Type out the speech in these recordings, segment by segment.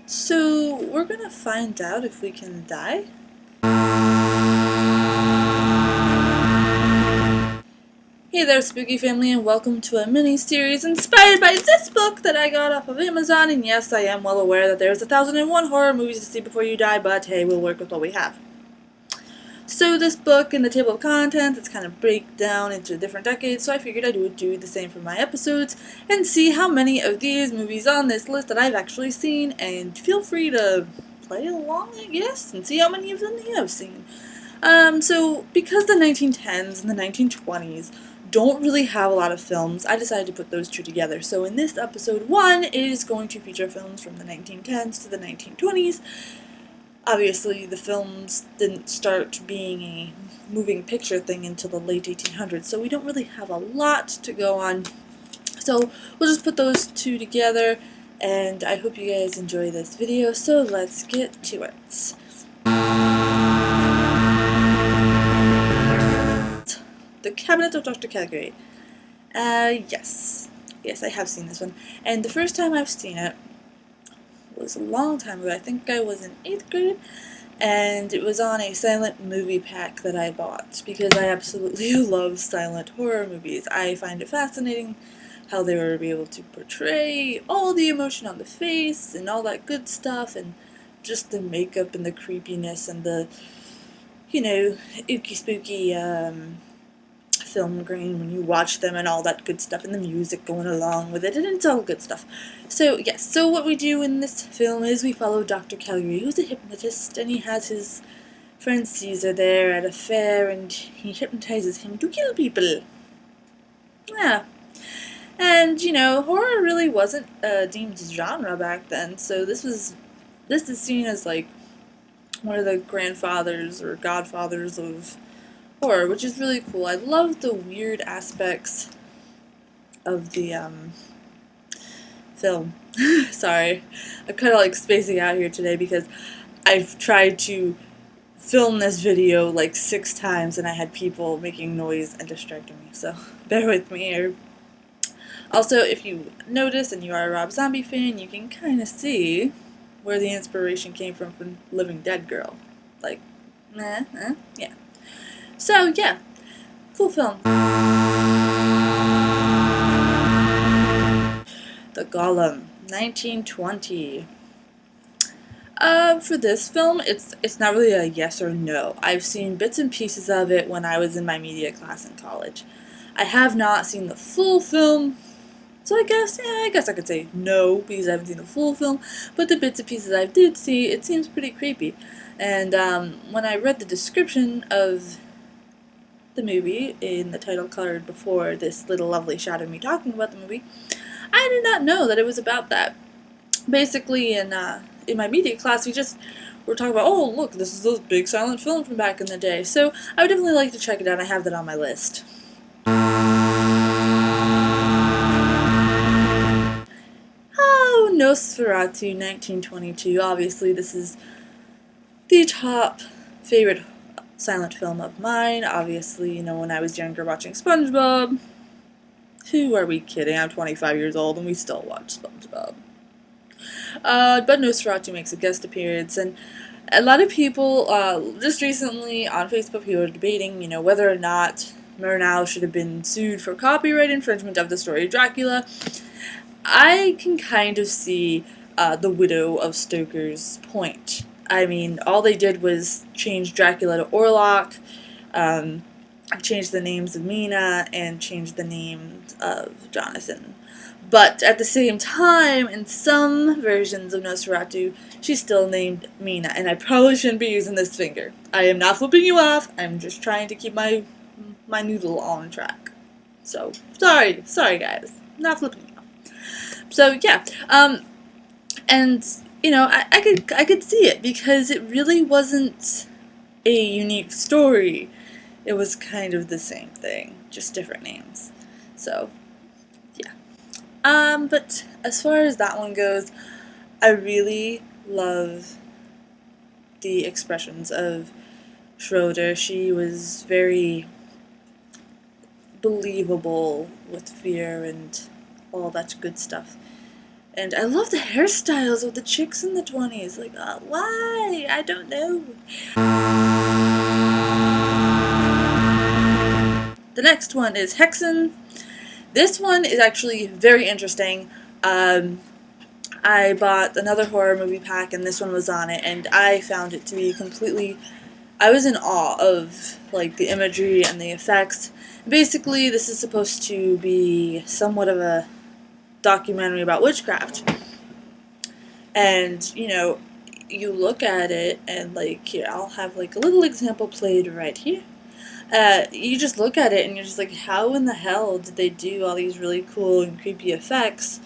So we're gonna find out if we can die. Hey there, spooky family, and welcome to a mini-series inspired by this book that I got off of Amazon. And yes, I am well aware that there's 1001 horror movies to see before you die, but hey, we'll work with what we have. So this book, in the table of contents, it's kind of break down into different decades, so I figured I would do the same for my episodes and see how many of these movies on this list that I've actually seen, and feel free to play along, I guess, and see how many of them you have seen. So because the 1910s and the 1920s don't really have a lot of films, I decided to put those two together. So in this episode 1 is going to feature films from the 1910s to the 1920s. Obviously, the films didn't start being a moving picture thing until the late 1800s, so we don't really have a lot to go on. So we'll just put those two together, and I hope you guys enjoy this video, so let's get to it. The Cabinet of Dr. Caligari. Yes, I have seen this one, and the first time I've seen it was a long time ago. I think I was in 8th grade, and it was on a silent movie pack that I bought because I absolutely love silent horror movies. I find it fascinating how they were able to portray all the emotion on the face and all that good stuff, and just the makeup and the creepiness and the, ooky spooky film grain when you watch them and all that good stuff, and the music going along with it, and it's all good stuff. So yes, so what we do in this film is we follow Dr. Caligari, who's a hypnotist, and he has his friend Caesar there at a fair, and he hypnotizes him to kill people. Yeah. And, horror really wasn't deemed a genre back then, so this is seen as like one of the grandfathers or godfathers of horror, which is really cool. I love the weird aspects of the film. Sorry, I'm kind of like spacing out here today because I've tried to film this video like 6 times and I had people making noise and distracting me, so bear with me here. Also, if you notice and you are a Rob Zombie fan, you can kind of see where the inspiration came from Living Dead Girl. Like, yeah. So, yeah, cool film. The Golem, 1920. For this film, it's not really a yes or no. I've seen bits and pieces of it when I was in my media class in college. I have not seen the full film, so I guess I could say no, because I haven't seen the full film, but the bits and pieces I did see, it seems pretty creepy. And when I read the description of the movie in the title card before this little lovely shot of me talking about the movie, I did not know that it was about that. Basically, in my media class, we were talking about, oh, look, this is those big silent film from back in the day. So I would definitely like to check it out. I have that on my list. Oh, Nosferatu, 1922. Obviously, this is the top favorite silent film of mine. Obviously, when I was younger watching SpongeBob. Who are we kidding? I'm 25 years old and we still watch SpongeBob. But Nosferatu makes a guest appearance, and a lot of people, just recently on Facebook, people were debating, whether or not Murnau should have been sued for copyright infringement of the story of Dracula. I can kind of see the widow of Stoker's point. I mean, all they did was change Dracula to Orlok, change the names of Mina, and change the names of Jonathan. But at the same time, in some versions of Nosferatu, she's still named Mina, and I probably shouldn't be using this finger. I am not flipping you off, I'm just trying to keep my noodle on track. So, sorry guys, not flipping you off. So, yeah, and, I could see it, because it really wasn't a unique story. It was kind of the same thing, just different names. So, yeah. But as far as that one goes, I really love the expressions of Schroeder. She was very believable with fear and all that good stuff. And I love the hairstyles of the chicks in the 20s. Like, why? I don't know. The next one is Hexan. This one is actually very interesting. I bought another horror movie pack and this one was on it, and I found it to be completely... I was in awe of, like, the imagery and the effects. Basically, this is supposed to be somewhat of a documentary about witchcraft. And, you know, you look at it and, like, here, I'll have, like, a little example played right here. You just look at it and you're just like, how in the hell did they do all these really cool and creepy effects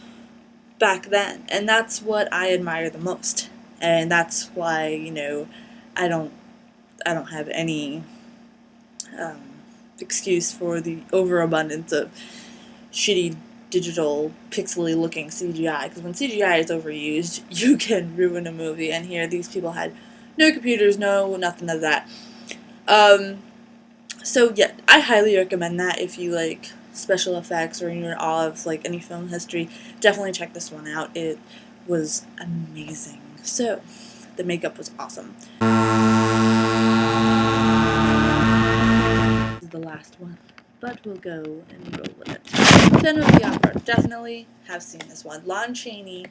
back then? And that's what I admire the most. And that's why, you know, I don't have any excuse for the overabundance of shitty digital pixely looking CGI, because when CGI is overused, you can ruin a movie, and here these people had no computers, nothing of that. So yeah, I highly recommend that if you like special effects or you're in awe of like any film history. Definitely check this one out. It was amazing. So, the makeup was awesome. This is the last one, but we'll go and roll with it. Phantom of the Opera. Definitely have seen this one. Lon Chaney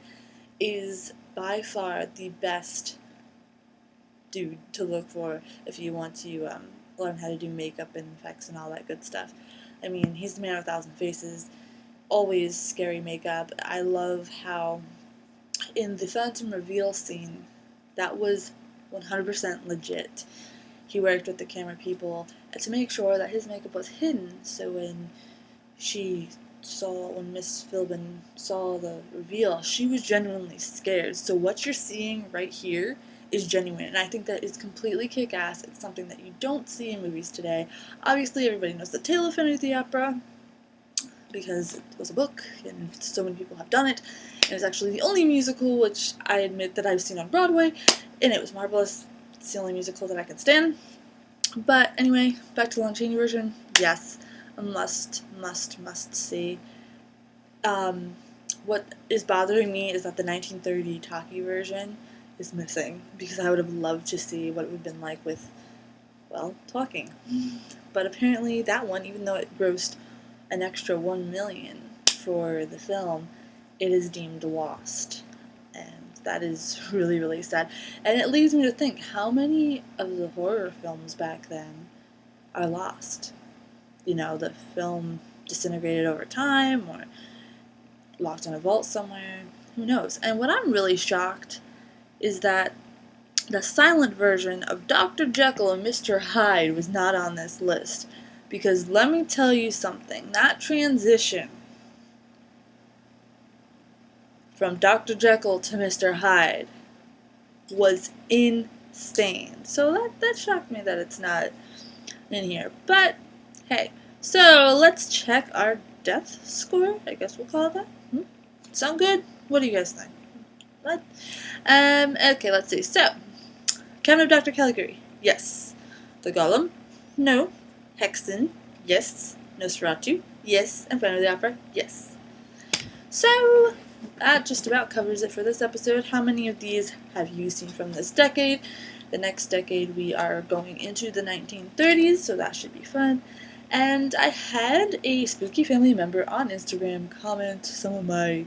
is by far the best dude to look for if you want to learn how to do makeup and effects and all that good stuff. I mean, he's the man of 1,000 faces, always scary makeup. I love how in the Phantom reveal scene, that was 100% legit. He worked with the camera people to make sure that his makeup was hidden, so when Miss Philbin saw the reveal, she was genuinely scared. So what you're seeing right here is genuine, and I think that is completely kick-ass. It's something that you don't see in movies today. Obviously, everybody knows the Tale of Phantom of the Opera, because it was a book, and so many people have done it, and it's actually the only musical which I admit that I've seen on Broadway, and it was marvelous. It's the only musical that I can stand. But anyway, back to the Lon Chaney version. Yes, a must see. What is bothering me is that the 1930 talkie version is missing, because I would have loved to see what it would have been like with, well, talking. But apparently that one, even though it grossed an extra $1 million for the film, it is deemed lost. And that is really, really sad. And it leads me to think, how many of the horror films back then are lost? You know, the film disintegrated over time, or locked in a vault somewhere. Who knows? And what I'm really shocked is that the silent version of Dr. Jekyll and Mr. Hyde was not on this list. Because let me tell you something, that transition from Dr. Jekyll to Mr. Hyde was insane. So that shocked me that it's not in here. But, hey, so let's check our death score, I guess we'll call it that. Sound good? What do you guys think? What? Okay, let's see. So, Cabinet of Dr. Caligari, yes. The Golem, no. Hexan, yes. Nosferatu, yes. And Phantom of the Opera, yes. So, that just about covers it for this episode. How many of these have you seen from this decade? The next decade we are going into the 1930s, so that should be fun. And I had a spooky family member on Instagram comment some of my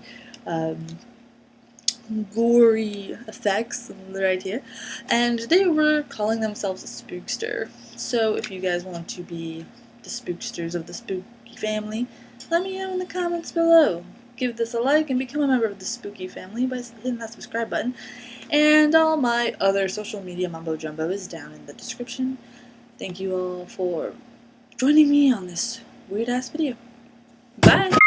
gory effects right here, and they were calling themselves a spookster. So if you guys want to be the spooksters of the spooky family, let me know in the comments below. Give this a like and become a member of the spooky family by hitting that subscribe button. And all my other social media mumbo jumbo is down in the description. Thank you all for joining me on this weird ass video. Bye!